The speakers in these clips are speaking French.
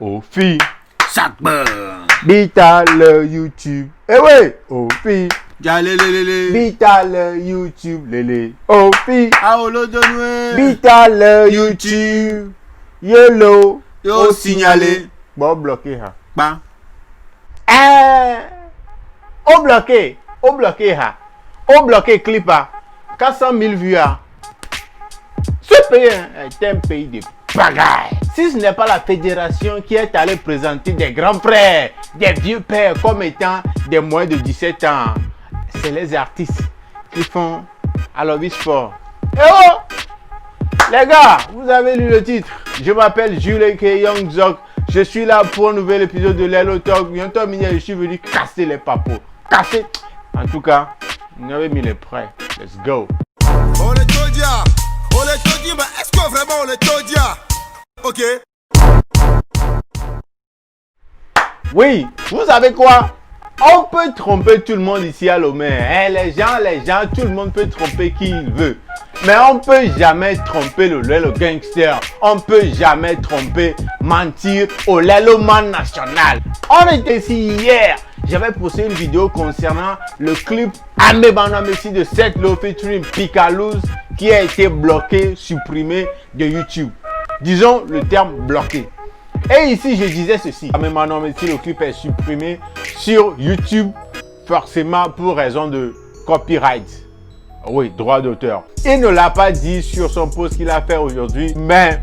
Aux filles, Sac Bita le YouTube. Eh ouais, aux filles, Jalelelele. Bita le YouTube, lélé. Aux filles, Aolo donwe. Bita le YouTube. Yellow, Yo signalé. Bon, bloqué, ha. Ba. Au bloqué, ha. Au bloqué, clip, ha. 400 000 vues, ha. Ce pays est un pays de bagaille. Si ce n'est pas la fédération qui est allée présenter des grands frères, des vieux pères comme étant des moins de 17 ans, c'est les artistes qui font Alobi Sport. Eh oh! Les gars, vous avez lu le titre. Je m'appelle Jules K. Young Zok. Je suis là pour un nouvel épisode de Lelo Talk. Bientôt, je suis venu casser les papos. Casser. En tout cas, vous avez mis les prêts. Let's go. On est Todia, mais est-ce que vraiment on est Todia? Ok. Oui, vous savez quoi? On peut tromper tout le monde ici à Lomé. Hein? Les gens, tout le monde peut tromper qui il veut. Mais on peut jamais tromper le gangster. On peut jamais tromper, mentir au man national. On était ici hier. J'avais posté une vidéo concernant le clip Amebana Messi de Seth Lo featuring Picalouz qui a été bloqué, supprimé de YouTube. Disons le terme bloqué. Et ici, je disais ceci. Amebana Messi, le clip est supprimé sur YouTube, forcément pour raison de copyright. Oui, droit d'auteur. Il ne l'a pas dit sur son post qu'il a fait aujourd'hui, mais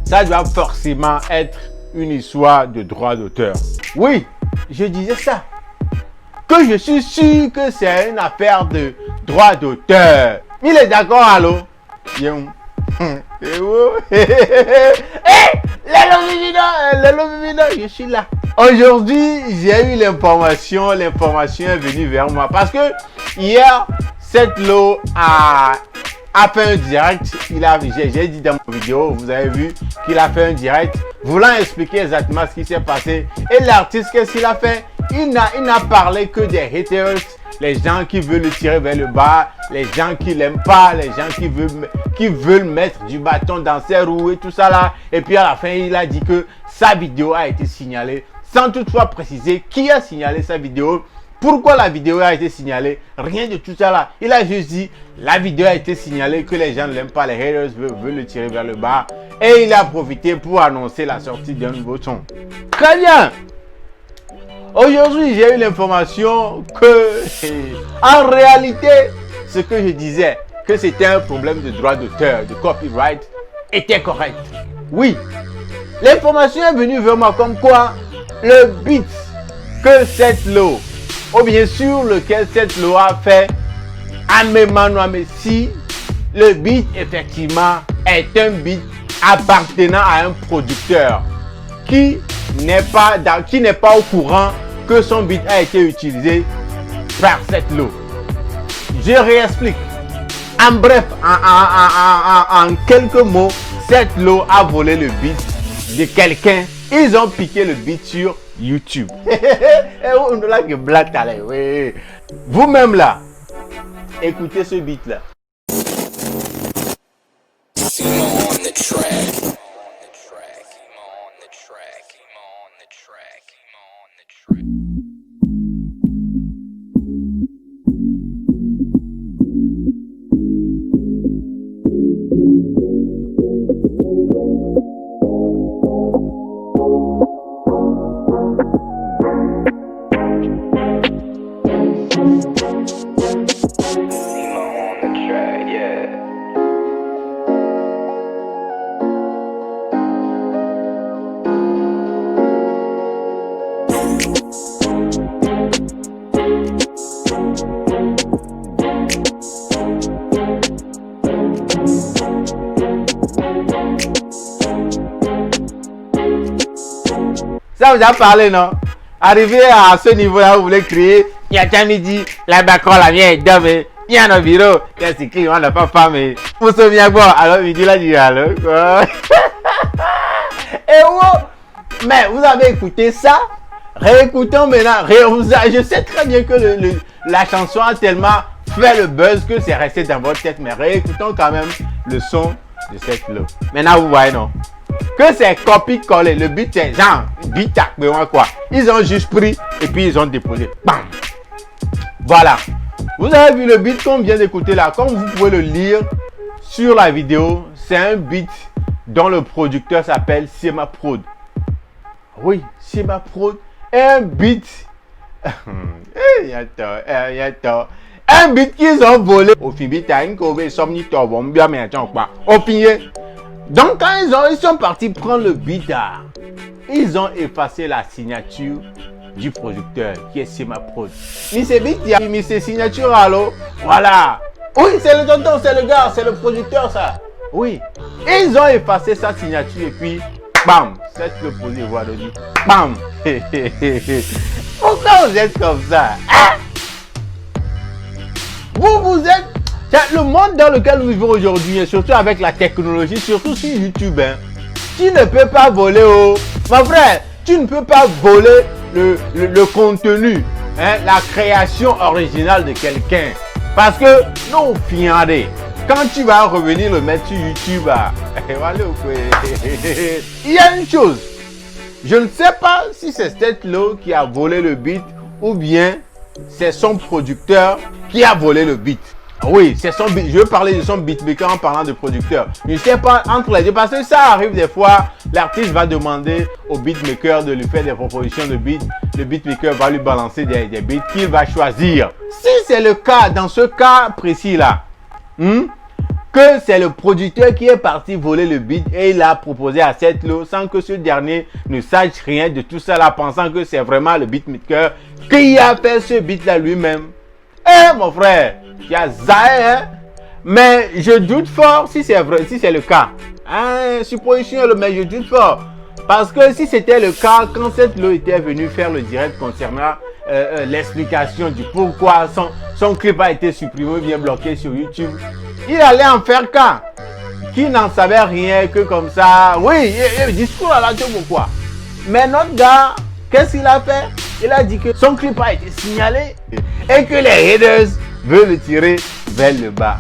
ça doit forcément être une histoire de droit d'auteur. Oui, je disais ça. Que je suis sûr que c'est une affaire de droit d'auteur. Il est d'accord, allô? Je suis là. Aujourd'hui, j'ai eu l'information. L'information est venue vers moi. Parce que hier, Seth Lo a fait un direct. J'ai dit dans ma vidéo, vous avez vu qu'il a fait un direct voulant expliquer exactement ce qui s'est passé. Et l'artiste, qu'est-ce qu'il a fait? Il n'a parlé que des haters, les gens qui veulent le tirer vers le bas, les gens qui l'aiment pas, les gens qui veulent mettre du bâton dans ses roues et tout ça là. Et puis à la fin, il a dit que sa vidéo a été signalée, sans toutefois préciser qui a signalé sa vidéo. Pourquoi la vidéo a été signalée? Rien de tout ça là. Il a juste dit la vidéo a été signalée, que les gens ne l'aiment pas, les haters veulent le tirer vers le bas. Et il a profité pour annoncer la sortie d'un nouveau son. Très bien. Aujourd'hui, j'ai eu l'information que, en réalité, ce que je disais, que c'était un problème de droit d'auteur, de copyright, était correct. Oui. L'information est venue vers moi comme quoi le beat que Seth Lo, ou bien sûr lequel Seth Lo a fait Amebana Messi, le beat effectivement est un beat appartenant à un producteur qui n'est pas au courant que son beat a été utilisé par Seth Lo. Je réexplique. En bref, en quelques mots, Seth Lo a volé le beat de quelqu'un. Ils ont piqué le beat sur YouTube. Vous-même là, écoutez ce beat là. Ça vous a parlé, non? Arrivé à ce niveau-là, vous voulez crier, il y a déjà midi, la bacon, la mienne est dame, il y a un bureau, il y a un cycliste, on n'a pas femme. Vous vous souvenez quoi? Alors, il dit là, il dit alors, quoi? Et wow! Mais vous avez écouté ça? Réécoutons maintenant. Je sais très bien que la chanson a tellement fait le buzz que c'est resté dans votre tête, mais réécoutons quand même le son de Seth Lo. Maintenant, vous voyez, non? que c'est copie-coller. Le beat, c'est genre, beat quoi. Ils ont juste pris et puis ils ont déposé. Bam! Voilà. Vous avez vu le beat qu'on vient d'écouter là. Comme vous pouvez le lire sur la vidéo, c'est un beat dont le producteur s'appelle Sema Prod. Oui, Sema Prod. Un beat. Un beat qu'ils ont volé. Au beat à une cove, somnito, bon, bien, mais attends, quoi. Opinion. Donc, quand ils sont partis prendre le beat, ils ont effacé la signature du producteur qui est Sema Prod. Mais c'est beat, il a mis ses signatures, alors. Voilà. Oui, c'est le tonton, c'est le gars, c'est le producteur, ça. Oui. Et ils ont effacé sa signature et puis, bam, c'est le posé, voilà, bam. Pourquoi vous êtes comme ça? Hein? Vous êtes... Le monde dans lequel nous vivons aujourd'hui, et surtout avec la technologie, surtout sur YouTube, hein, tu ne peux pas voler, oh. Mon frère, tu ne peux pas voler le contenu, hein, la création originale de quelqu'un. Parce que, non, fiandé, quand tu vas revenir le mettre sur YouTube, il y a une chose. Je ne sais pas si c'est Stetlo qui a volé le beat ou bien c'est son producteur qui a volé le beat. Oui, c'est son beat. Je veux parler de son beatmaker en parlant de producteur. Je ne sais pas entre les deux parce que ça arrive des fois. L'artiste va demander au beatmaker de lui faire des propositions de beats. Le beatmaker va lui balancer des beats qu'il va choisir. Si c'est le cas, dans ce cas précis là, que c'est le producteur qui est parti voler le beat et il a proposé à Stetlo sans que ce dernier ne sache rien de tout ça là, pensant que c'est vraiment le beatmaker qui a fait ce beat là lui-même. Eh mon frère, il y a Zaé, hein? Mais je doute fort si c'est vrai, si c'est le cas. Hein, supposition, mais je doute fort. Parce que si c'était le cas, quand Stetlo était venu faire le direct concernant l'explication du pourquoi son clip a été supprimé ou bien bloqué sur YouTube, il allait en faire cas. Qui n'en savait rien que comme ça. Oui, il discours à la tête pourquoi. Mais notre gars, qu'est-ce qu'il a fait? Il a dit que son clip a été signalé et que les haters veulent le tirer vers le bas.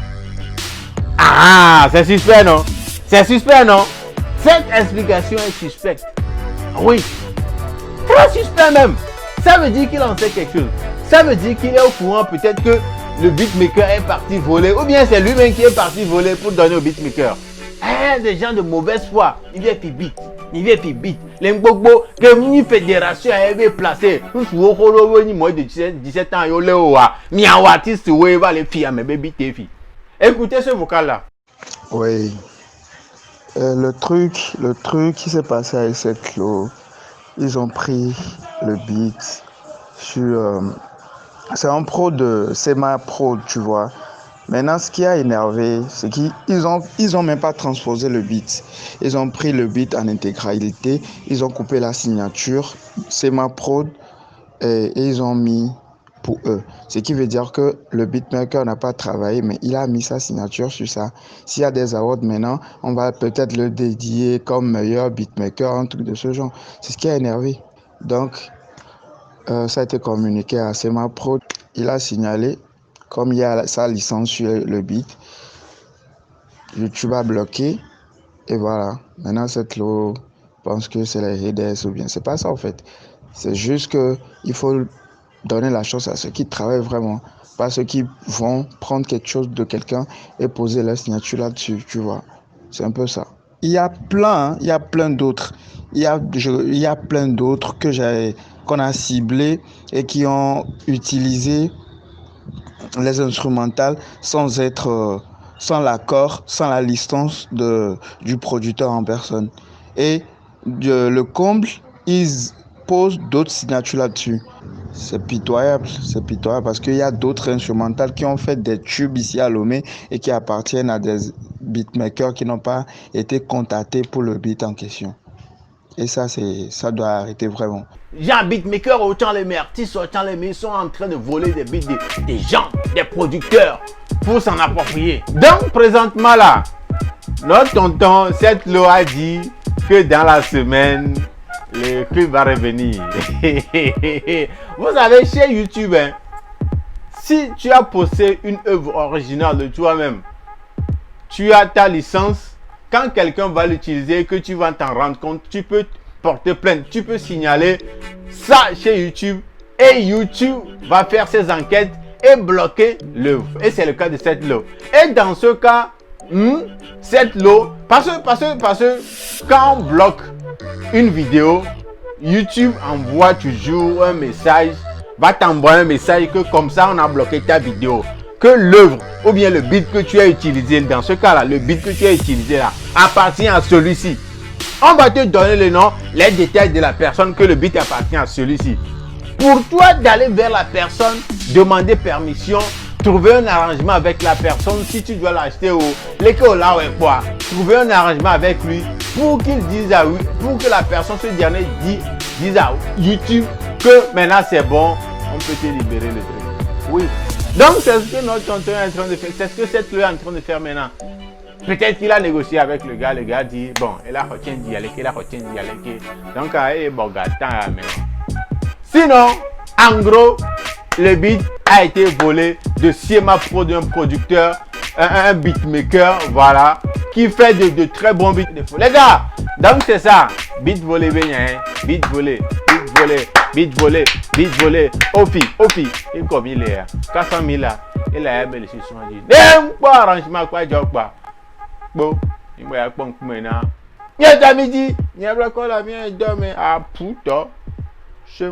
Ah, c'est suspect, non? C'est suspect, non? Cette explication est suspecte. Oui. Très suspect même. Ça veut dire qu'il en sait quelque chose. Ça veut dire qu'il est au courant peut-être que le beatmaker est parti voler. Ou bien c'est lui-même qui est parti voler pour donner au beatmaker. Des gens de mauvaise foi. Il vient puis beat. Il vient puis beat. Les mbogbo, que une fédération a été placée. Nous sommes moins de 17 ans. Mi un artiste va les filles à mes bébés filles. Écoutez ce vocal-là. Oui. Le truc qui s'est passé avec Stetlo, ils ont pris le beat sur... c'est un pro de Sema Prod, tu vois. Maintenant, ce qui a énervé, c'est qu'ils ont même pas transposé le beat. Ils ont pris le beat en intégralité, ils ont coupé la signature Sema Prod et ils ont mis pour eux. Ce qui veut dire que le beatmaker n'a pas travaillé, mais il a mis sa signature sur ça. S'il y a des awards maintenant, on va peut-être le dédier comme meilleur beatmaker, un truc de ce genre. C'est ce qui a énervé. Donc, ça a été communiqué à Sema Prod. Il a signalé, comme il y a sa licence sur le beat, YouTube a bloqué. Et voilà. Maintenant, Stetlo pense que c'est les haters ou bien. C'est pas ça en fait. C'est juste qu'il faut donner la chance à ceux qui travaillent vraiment. Pas ceux qui vont prendre quelque chose de quelqu'un et poser leur signature là-dessus, tu vois. C'est un peu ça. Il y a plein d'autres. Il y a plein d'autres qu'on a ciblés et qui ont utilisé les instrumentales sans l'accord, sans la licence du producteur en personne. Et le comble, ils posent d'autres signatures là-dessus. C'est pitoyable parce qu'il y a d'autres instrumentales qui ont fait des tubes ici à Lomé et qui appartiennent à des beatmakers qui n'ont pas été contactés pour le beat en question. Et ça doit arrêter vraiment. Jean beatmaker, autant les artistes, autant les sont en train de voler des beats des gens, des producteurs pour s'en approprier. Donc présentement là, notre tonton Stetlo a dit que dans la semaine, le clip va revenir. Vous savez, chez YouTube, hein, si tu as posté une œuvre originale de toi-même, tu as ta licence. quand quelqu'un va l'utiliser, que tu vas t'en rendre compte, tu peux porter plainte, tu peux signaler ça chez YouTube et YouTube va faire ses enquêtes et bloquer l'œuvre. Et c'est le cas de cette lot. Et dans ce cas, cette lot, parce que quand on bloque une vidéo, YouTube envoie toujours un message, va t'envoyer un message que comme ça on a bloqué ta vidéo. Que l'œuvre ou bien le beat que tu as utilisé, dans ce cas-là, le beat que tu as utilisé là, appartient à celui-ci. On va te donner le nom, les détails de la personne que le beat appartient à celui-ci. Pour toi d'aller vers la personne, demander permission, trouver un arrangement avec la personne, si tu dois l'acheter au l'école là ou quoi, trouver un arrangement avec lui pour qu'il dise à lui, pour que la personne, ce dernier dise à YouTube que maintenant c'est bon, on peut te libérer le truc. Oui. Donc c'est ce que notre tonton est en train de faire, c'est ce que cette loi est en train de faire maintenant. Peut-être qu'il a négocié avec le gars dit, bon, il a retenu d'y aller, donc il est bon gars, sinon, en gros, le beat a été volé de Siema Pro, d'un producteur, un beatmaker, voilà, qui fait de très bons beats. Les gars, donc c'est ça, beat volé, beat volé, beat volé, beat volé, beat volé, Ofi, et comme il est, 400 000 là, il a aimé les sessions, il dit, n'aime pas arrangement, quoi, job, quoi. Bon, il m'a dit, maintenant, il y a midi, il y a la mienne, il dormait à Pouto, chez